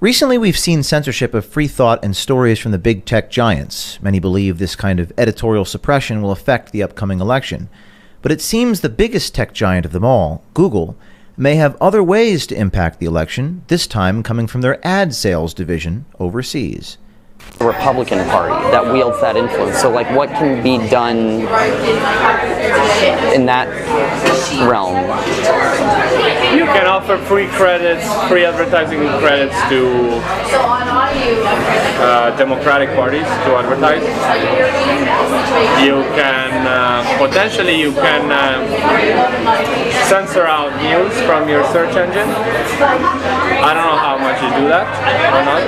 Recently, we've seen censorship of free thought and stories from the big tech giants. Many believe this kind of editorial suppression will affect the upcoming election. But it seems the biggest tech giant of them all, Google, may have other ways to impact the election, this time coming from their ad sales division overseas. The Republican Party that wields that influence. So, like, what can be done in that realm? You can offer free credits, free advertising credits to Democratic parties to advertise. You can potentially censor out news from your search engine. I don't know how much you do that or not.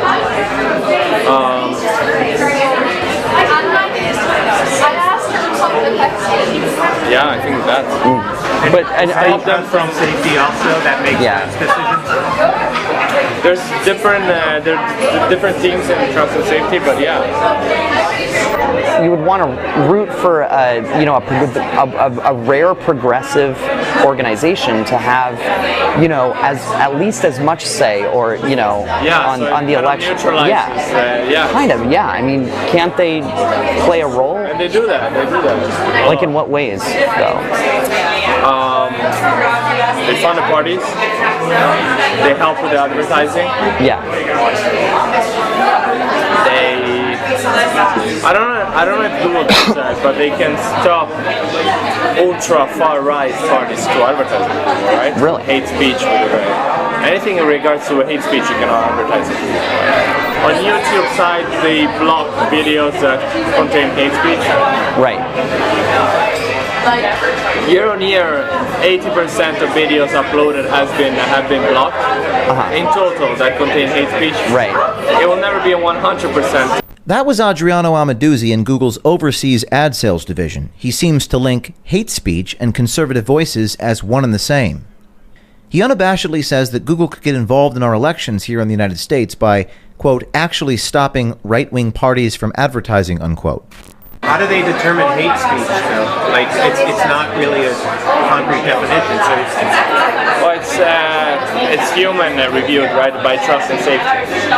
Yeah, I think that. But help them from safety also that makes decisions. There's different teams in trust and safety, but yeah. You would want to root for a rare progressive organization to have, at least as much say, or on the election. Kind of. Yeah. I mean, can't they play a role? And they do that. Like in what ways, though? They fund the parties. They help with the advertising. Yeah. I don't know if Google does that, but they can stop ultra far right parties to advertising, right? Really? Hate speech, anything in regards to hate speech, you cannot advertise it. On YouTube side, they block videos that contain hate speech. Right. Year on year, 80% of videos uploaded have been blocked. In total, that contain hate speech. Right. It will never be a 100%. That was Adriano Amaduzzi in Google's overseas ad sales division. He seems to link hate speech and conservative voices as one and the same. He unabashedly says that Google could get involved in our elections here in the United States by, quote, actually stopping right-wing parties from advertising, unquote. How do they determine hate speech, though? Like, it's not really a concrete definition. Well, it's human reviewed, right, by trust and safety.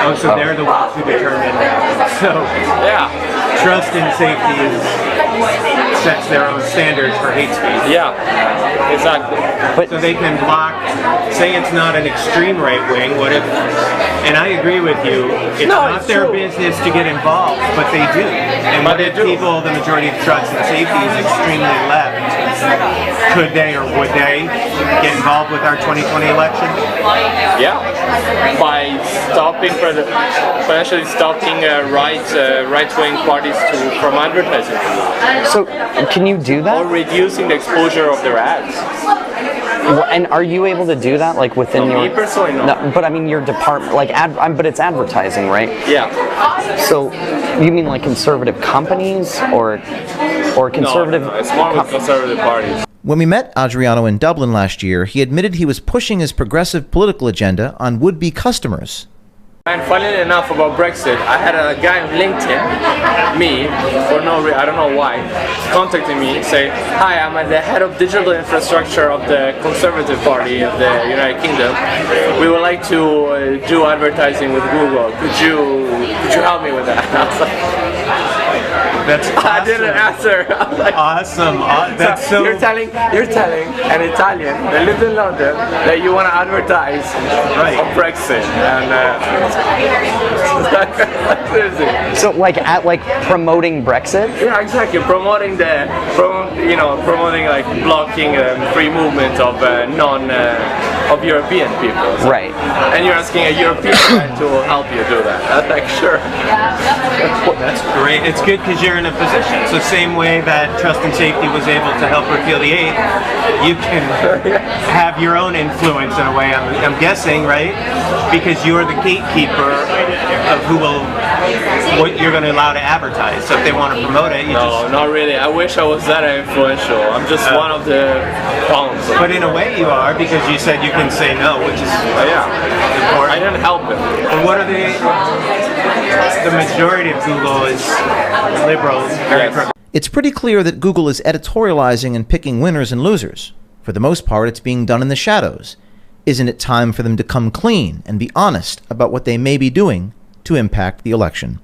Oh, so they're the ones who determine. So yeah, trust and safety sets their own standards for hate speech. Yeah, exactly. So they can block. Say it's not an extreme right wing. What if? And I agree with you. It's not their business to get involved, but they do. And what if people, the majority of trust and safety is extremely left? Could they or would they get involved with our 2020 election? Yeah, by potentially stopping right-wing parties from advertising. So, can you do that? Or reducing the exposure of their ads. And are you able to do that, like within your? Me personally, no. But I mean, your department, like but it's advertising, right? Yeah. So, you mean like conservative companies or conservative? No, it's more with conservative parties. When we met Adriano in Dublin last year, he admitted he was pushing his progressive political agenda on would-be customers. And funnily enough about Brexit, I had a guy on LinkedIn, I don't know why, contacting me, say, hi, I'm the head of digital infrastructure of the Conservative Party of the United Kingdom. We would like to do advertising with Google. Could you help me with that? And I was like, that's awesome. I didn't answer. I was like, awesome. That's so. You're telling an Italian that lives in London that you want to advertise on Brexit, and so like promoting Brexit? Yeah, exactly. Promoting like blocking free movement of of European people. So. Right. And you're asking a European guy to help you do that. I'm like, sure. That's great. It's good because you're in a position. So same way that trust and safety was able to help repeal the 8th, you can have your own influence in a way. I'm guessing, right? Because you're the gatekeeper of what you're going to allow to advertise. So if they want to promote it, not really. I wish I was that influential. I'm just one of the pawns. But in a way you are, because you said you can say no, which is important. I didn't help it. And what are the majority of Google is liberals, very progressive. It's pretty clear that Google is editorializing and picking winners and losers. For the most part, it's being done in the shadows. Isn't it time for them to come clean and be honest about what they may be doing to impact the election?